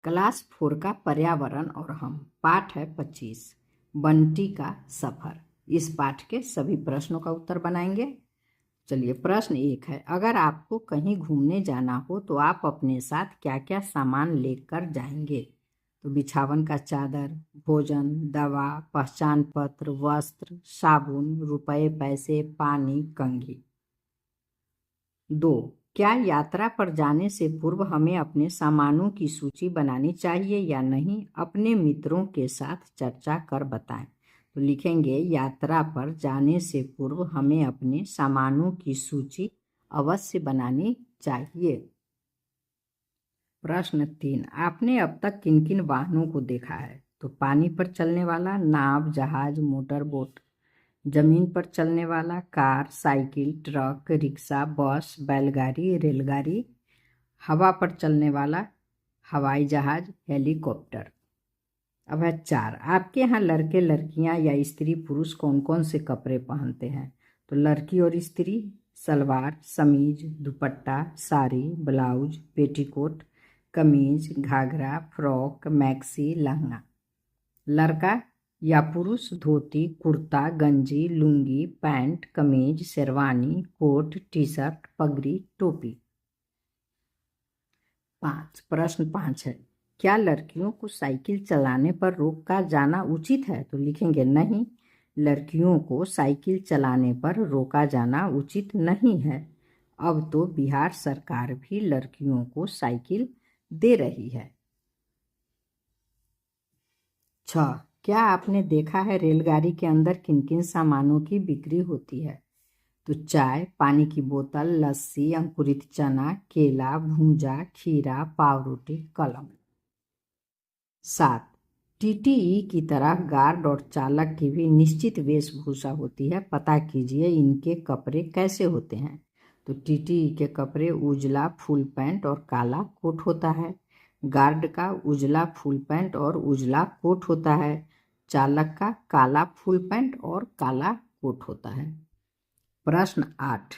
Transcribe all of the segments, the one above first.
Class 4 का पर्यावरण और हम, पाठ है 25, बंटी का सफर। इस पाठ के सभी प्रश्नों का उत्तर बनाएंगे। चलिए, प्रश्न 1 है, अगर आपको कहीं घूमने जाना हो तो आप अपने साथ क्या क्या सामान लेकर जाएंगे? तो बिछावन का चादर, भोजन, दवा, पहचान पत्र, वस्त्र, साबुन, रुपए, पैसे, पानी, कंघी। 2, क्या यात्रा पर जाने से पूर्व हमें अपने सामानों की सूची बनानी चाहिए या नहीं? अपने मित्रों के साथ चर्चा कर बताएं। तो लिखेंगे, यात्रा पर जाने से पूर्व हमें अपने सामानों की सूची अवश्य बनानी चाहिए। प्रश्न 3, आपने अब तक किन किन वाहनों को देखा है? तो पानी पर चलने वाला नाव, जहाज, मोटर बोट। जमीन पर चलने वाला कार, साइकिल, ट्रक, रिक्शा, बस, बैलगाड़ी, रेलगाड़ी। हवा पर चलने वाला हवाई जहाज, हेलीकॉप्टर। अब है 4, आपके यहाँ लड़के लड़कियां या स्त्री पुरुष कौन कौन से कपड़े पहनते हैं? तो लड़की और स्त्री सलवार, समीज, दुपट्टा, साड़ी, ब्लाउज, पेटीकोट, कमीज, घाघरा, फ्रॉक, मैक्सी, लहंगा। लड़का या पुरुष धोती, कुर्ता, गंजी, लुंगी, पैंट, कमीज, शेरवानी, कोट, टी शर्ट, पगड़ी, टोपी। 5, प्रश्न 5 है, क्या लड़कियों को साइकिल चलाने पर रोक कर जाना उचित है? तो लिखेंगे नहीं, लड़कियों को साइकिल चलाने पर रोका जाना उचित नहीं है। अब तो बिहार सरकार भी लड़कियों को साइकिल दे रही है। 6, क्या आपने देखा है रेलगाड़ी के अंदर किन किन सामानों की बिक्री होती है? तो चाय, पानी की बोतल, लस्सी, अंकुरित चना, केला, भूंजा, खीरा, पावरोटी, कलम। 7, टीटीई की तरह गार्ड और चालक की भी निश्चित वेशभूषा होती है, पता कीजिए इनके कपड़े कैसे होते हैं? तो टीटीई के कपड़े उजला फुल पैंट और काला कोट होता है। गार्ड का उजला फुल पैंट और उजला कोट होता है। चालक का काला फुल पैंट और काला कोट होता है। प्रश्न 8,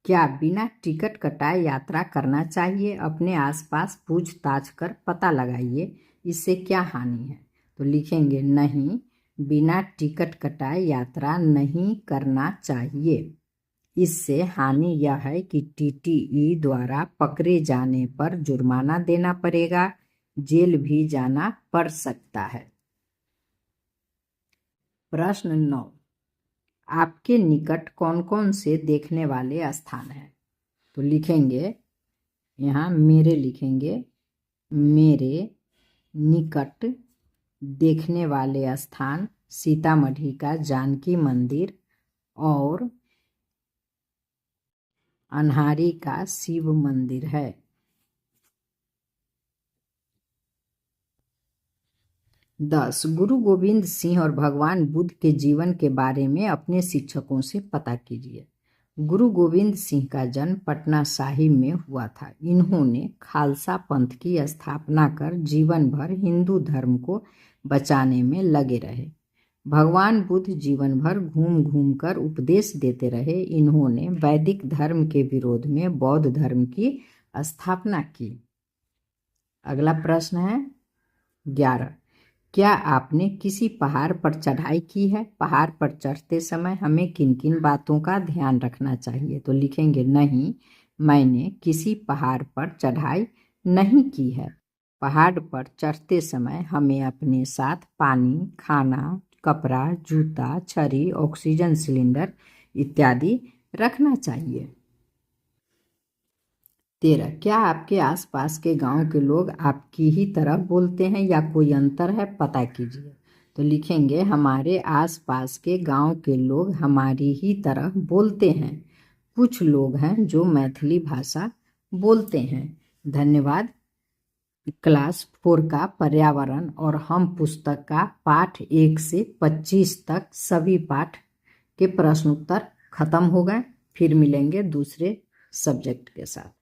क्या बिना टिकट कटाए यात्रा करना चाहिए? अपने आसपास पूछताछ कर पता लगाइए, इससे क्या हानि है? तो लिखेंगे नहीं, बिना टिकट कटाए यात्रा नहीं करना चाहिए। इससे हानि यह है कि टीटीई द्वारा पकड़े जाने पर जुर्माना देना पड़ेगा, जेल भी जाना पड़ सकता है। प्रश्न 9, आपके निकट कौन कौन से देखने वाले स्थान हैं? तो लिखेंगे, यहाँ मेरे लिखेंगे, मेरे निकट देखने वाले स्थान सीतामढ़ी का जानकी मंदिर और अन्हारी का शिव मंदिर है। 10, गुरु गोविंद सिंह और भगवान बुद्ध के जीवन के बारे में अपने शिक्षकों से पता कीजिए। गुरु गोविंद सिंह का जन्म पटना साहिब में हुआ था। इन्होंने खालसा पंथ की स्थापना कर जीवन भर हिंदू धर्म को बचाने में लगे रहे। भगवान बुद्ध जीवन भर घूम घूम कर उपदेश देते रहे। इन्होंने वैदिक धर्म के विरोध में बौद्ध धर्म की स्थापना की। अगला प्रश्न है 11, क्या आपने किसी पहाड़ पर चढ़ाई की है? पहाड़ पर चढ़ते समय हमें किन किन बातों का ध्यान रखना चाहिए? तो लिखेंगे नहीं, मैंने किसी पहाड़ पर चढ़ाई नहीं की है। पहाड़ पर चढ़ते समय हमें अपने साथ पानी, खाना, कपड़ा, जूता, छड़ी, ऑक्सीजन सिलेंडर इत्यादि रखना चाहिए। 13, क्या आपके आसपास के गांव के लोग आपकी ही तरह बोलते हैं या कोई अंतर है? पता कीजिए। तो लिखेंगे, हमारे आसपास के गांव के लोग हमारी ही तरह बोलते हैं। कुछ लोग हैं जो मैथिली भाषा बोलते हैं। धन्यवाद। क्लास 4 का पर्यावरण और हम पुस्तक का पाठ 1 से 25 तक सभी पाठ के प्रश्न उत्तर खत्म हो गए। फिर मिलेंगे दूसरे सब्जेक्ट के साथ।